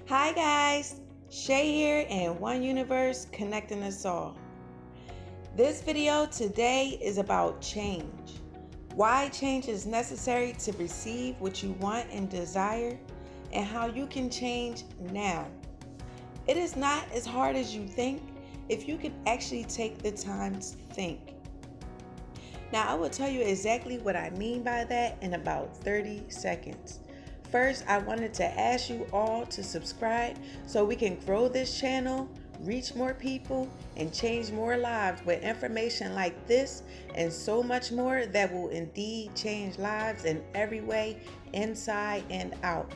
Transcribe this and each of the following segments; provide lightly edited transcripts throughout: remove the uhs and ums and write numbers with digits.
Hi guys, Shay here and One Universe connecting us all. This video today is about change. Why change is necessary to receive what you want and desire, and how you can change now. It is not as hard as you think if you can actually take the time to think. Now I will tell you exactly what I mean by that in about 30 seconds. First, I wanted to ask you all to subscribe so we can grow this channel, reach more people, and change more lives with information like this and so much more that will indeed change lives in every way, inside and out.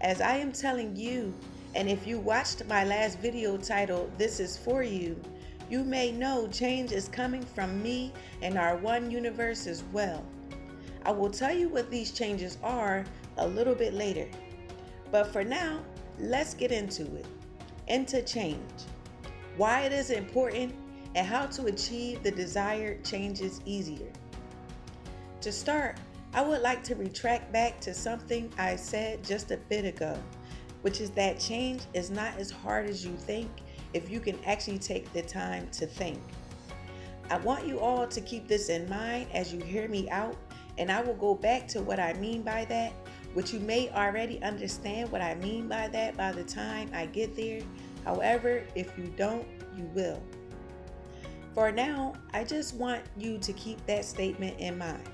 As I am telling you, and if you watched my last video titled "This is for you," you may know change is coming from me and our One Universe as well. I will tell you what these changes are a little bit later. But for now, let's get into it. Into change. Why it is important and how to achieve the desired changes easier. To start, I would like to retract back to something I said just a bit ago, which is that change is not as hard as you think if you can actually take the time to think. I want you all to keep this in mind as you hear me out, and I will go back to what I mean by that, which you may already understand what I mean by that by the time I get there. However, if you don't, you will. For now, I just want you to keep that statement in mind.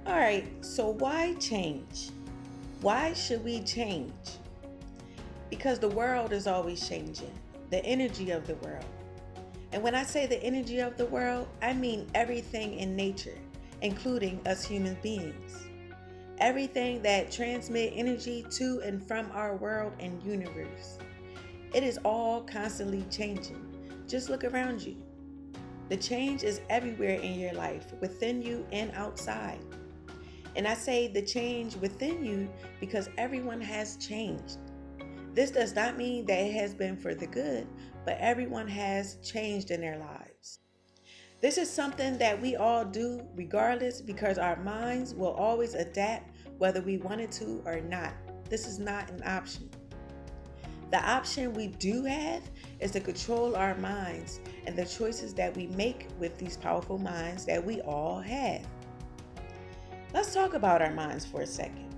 Alright, so why change? Why should we change? Because the world is always changing, the energy of the world. And when I say the energy of the world, I mean everything in nature, including us human beings. Everything that transmits energy to and from our world and universe. It is all constantly changing. Just look around you. The change is everywhere in your life, within you and outside. And I say the change within you because everyone has changed. This does not mean that it has been for the good, but everyone has changed in their lives. This is something that we all do regardless, because our minds will always adapt whether we wanted to or not. This is not an option. The option we do have is to control our minds and the choices that we make with these powerful minds that we all have. Let's talk about our minds for a second.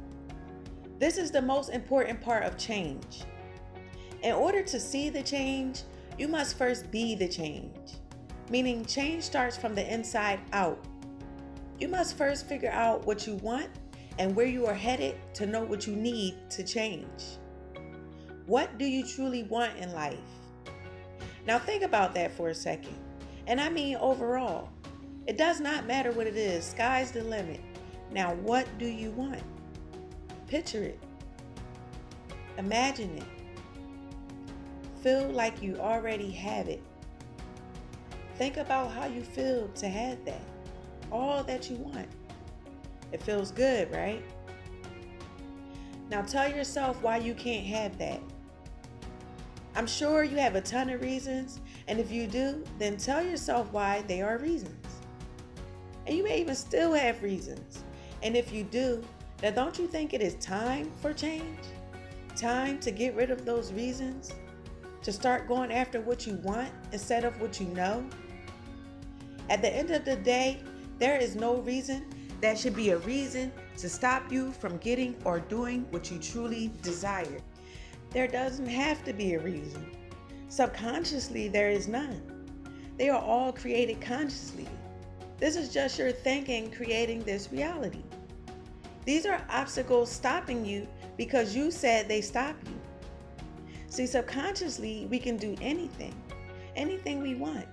This is the most important part of change. In order to see the change, you must first be the change. Meaning change starts from the inside out. You must first figure out what you want and where you are headed to know what you need to change. What do you truly want in life? Now think about that for a second. And I mean overall. It does not matter what it is. Sky's the limit. Now what do you want? Picture it. Imagine it. Feel like you already have it. Think about how you feel to have that. All that you want. It feels good, right? Now tell yourself why you can't have that. I'm sure you have a ton of reasons, and if you do, then tell yourself why they are reasons. And you may even still have reasons. And if you do, then don't you think it is time for change? Time to get rid of those reasons? To start going after what you want instead of what you know? At the end of the day, there is no reason that should be a reason to stop you from getting or doing what you truly desire. There doesn't have to be a reason. Subconsciously, there is none. They are all created consciously. This is just your thinking creating this reality. These are obstacles stopping you because you said they stop you. See, subconsciously, we can do anything we want.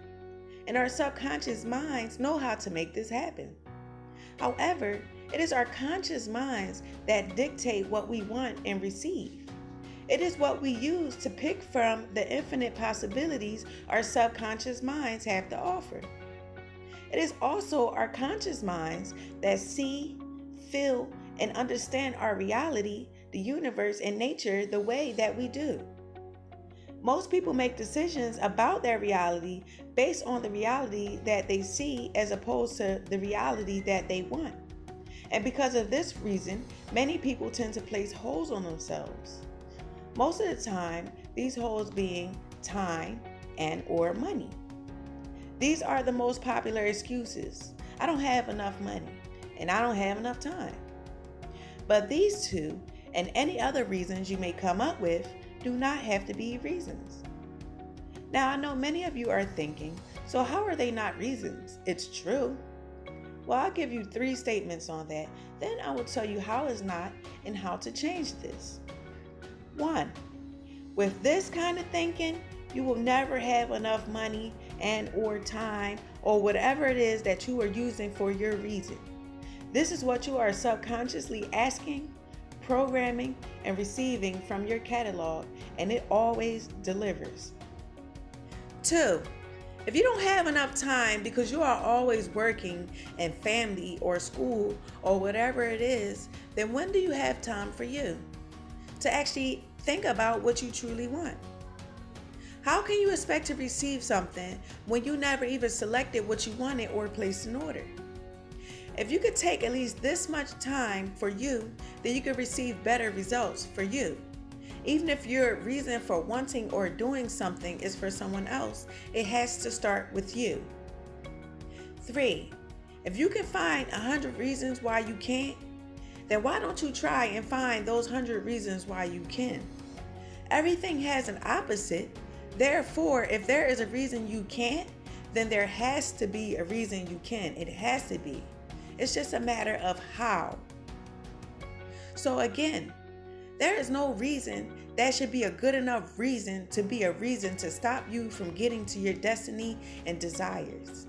And our subconscious minds know how to make this happen. However, it is our conscious minds that dictate what we want and receive. It is what we use to pick from the infinite possibilities our subconscious minds have to offer. It is also our conscious minds that see, feel, and understand our reality, the universe, and nature the way that we do. Most people make decisions about their reality based on the reality that they see as opposed to the reality that they want. And because of this reason, many people tend to place holes on themselves. Most of the time, these holes being time and or money. These are the most popular excuses. I don't have enough money and I don't have enough time. But these two and any other reasons you may come up with do not have to be reasons. Now, I know many of you are thinking, so how are they not reasons? It's true. Well, I'll give you 3 statements on that. Then I will tell you how it's not and how to change this. 1. With this kind of thinking, you will never have enough money and or time or whatever it is that you are using for your reason. This is what you are subconsciously asking, programming, and receiving from your catalog, and it always delivers. 2. If you don't have enough time because you are always working in family or school or whatever it is, then when do you have time for you to actually think about what you truly want? How can you expect to receive something when you never even selected what you wanted or placed an order? If you could take at least this much time for you, then you could receive better results for you. Even if your reason for wanting or doing something is for someone else, it has to start with you. 3. If you can find 100 reasons why you can't, then why don't you try and find those 100 reasons why you can? Everything has an opposite. Therefore, if there is a reason you can't, then there has to be a reason you can. It has to be. It's just a matter of how. So again, there is no reason that should be a good enough reason to be a reason to stop you from getting to your destiny and desires.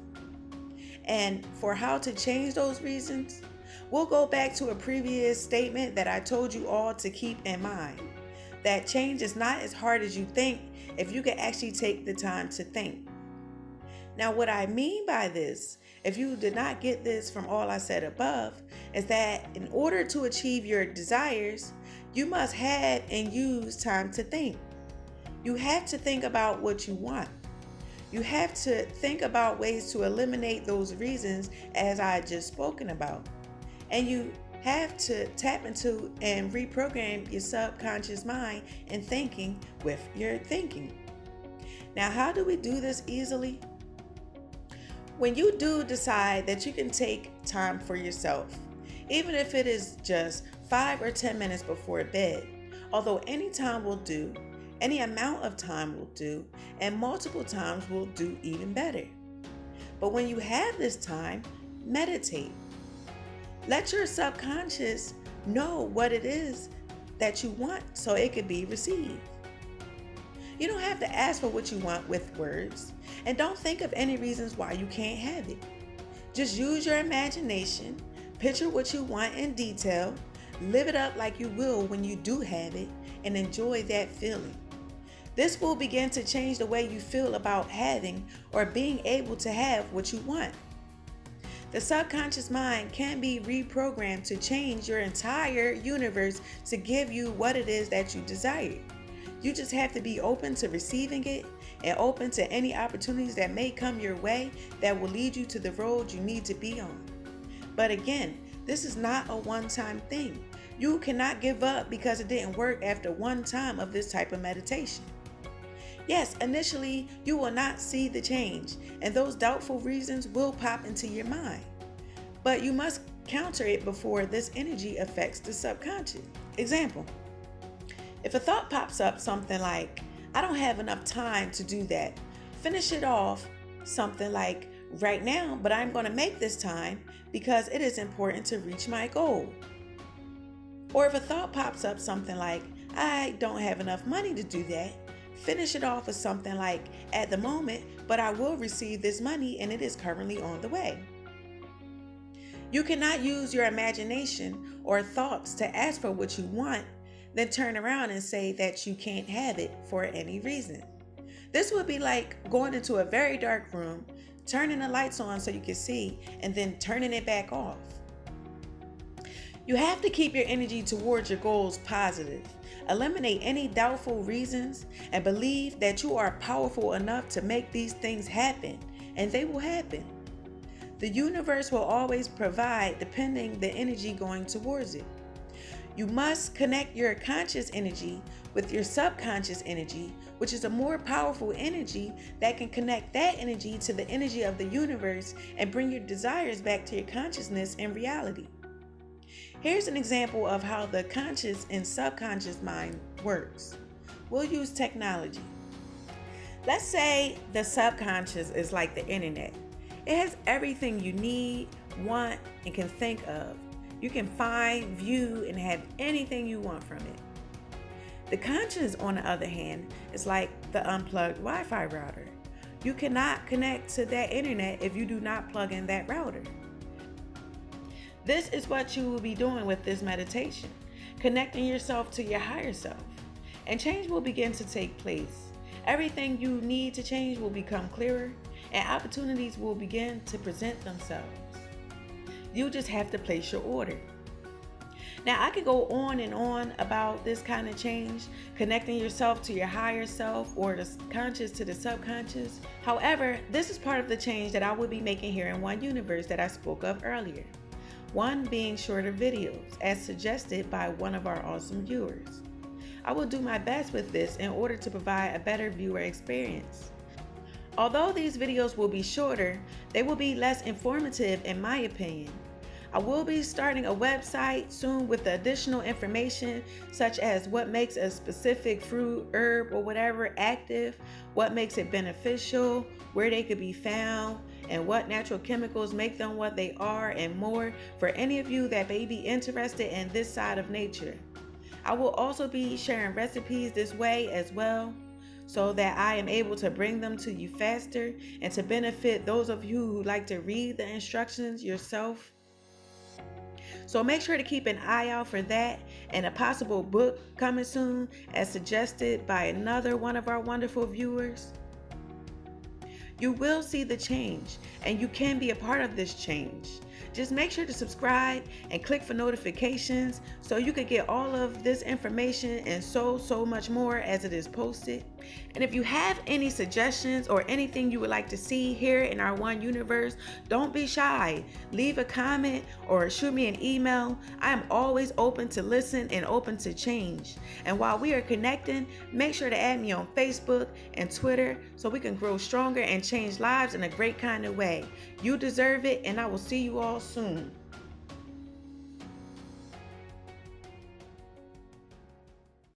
And for how to change those reasons, we'll go back to a previous statement that I told you all to keep in mind. That change is not as hard as you think if you can actually take the time to think. Now, what I mean by this, if you did not get this from all I said above, is that in order to achieve your desires, you must have and use time to think. You have to think about what you want. You have to think about ways to eliminate those reasons as I just spoken about. And you have to tap into and reprogram your subconscious mind and thinking with your thinking. Now, how do we do this easily? When you do decide that you can take time for yourself, even if it is just 5 or 10 minutes before bed, although any time will do, any amount of time will do, and multiple times will do even better. But when you have this time, meditate. Let your subconscious know what it is that you want so it could be received. You don't have to ask for what you want with words, and don't think of any reasons why you can't have it. Just use your imagination, picture what you want in detail, live it up like you will when you do have it, and enjoy that feeling. This will begin to change the way you feel about having or being able to have what you want. The subconscious mind can be reprogrammed to change your entire universe to give you what it is that you desire. You just have to be open to receiving it and open to any opportunities that may come your way that will lead you to the road you need to be on. But again, this is not a one-time thing. You cannot give up because it didn't work after one time of this type of meditation. Yes, initially you will not see the change, and those doubtful reasons will pop into your mind. But you must counter it before this energy affects the subconscious. Example, if a thought pops up something like, I don't have enough time to do that, finish it off something like, right now, but I'm going to make this time because it is important to reach my goal. Or if a thought pops up something like, I don't have enough money to do that, finish it off with something like, at the moment, but I will receive this money and it is currently on the way. You cannot use your imagination or thoughts to ask for what you want, then turn around and say that you can't have it for any reason. This would be like going into a very dark room, turning the lights on so you can see, and then turning it back off. You have to keep your energy towards your goals positive. Eliminate any doubtful reasons and believe that you are powerful enough to make these things happen, and they will happen. The universe will always provide depending the energy going towards it. You must connect your conscious energy with your subconscious energy, which is a more powerful energy that can connect that energy to the energy of the universe and bring your desires back to your consciousness and reality. Here's an example of how the conscious and subconscious mind works. We'll use technology. Let's say the subconscious is like the internet. It has everything you need, want, and can think of. You can find, view, and have anything you want from it. The conscious, on the other hand, is like the unplugged Wi-Fi router. You cannot connect to that internet if you do not plug in that router. This is what you will be doing with this meditation, connecting yourself to your higher self, and change will begin to take place. Everything you need to change will become clearer, and opportunities will begin to present themselves. You just have to place your order. Now, I could go on and on about this kind of change, connecting yourself to your higher self or the conscious to the subconscious. However, this is part of the change that I will be making here in One Youniverse that I spoke of earlier. One being shorter videos, as suggested by one of our awesome viewers. I will do my best with this in order to provide a better viewer experience. Although these videos will be shorter, they will be less informative in my opinion. I will be starting a website soon with additional information such as what makes a specific fruit, herb, or whatever active, what makes it beneficial, where they could be found, and what natural chemicals make them what they are, and more for any of you that may be interested in this side of nature. I will also be sharing recipes this way as well, so that I am able to bring them to you faster and to benefit those of you who like to read the instructions yourself. So make sure to keep an eye out for that and a possible book coming soon, as suggested by another one of our wonderful viewers. You will see the change, and you can be a part of this change. Just make sure to subscribe and click for notifications so you can get all of this information and so much more as it is posted. And if you have any suggestions or anything you would like to see here in our One Youniverse, don't be shy. Leave a comment or shoot me an email. I am always open to listen and open to change. And while we are connecting, make sure to add me on Facebook and Twitter so we can grow stronger and change lives in a great kind of way. You deserve it, and I will see you all soon.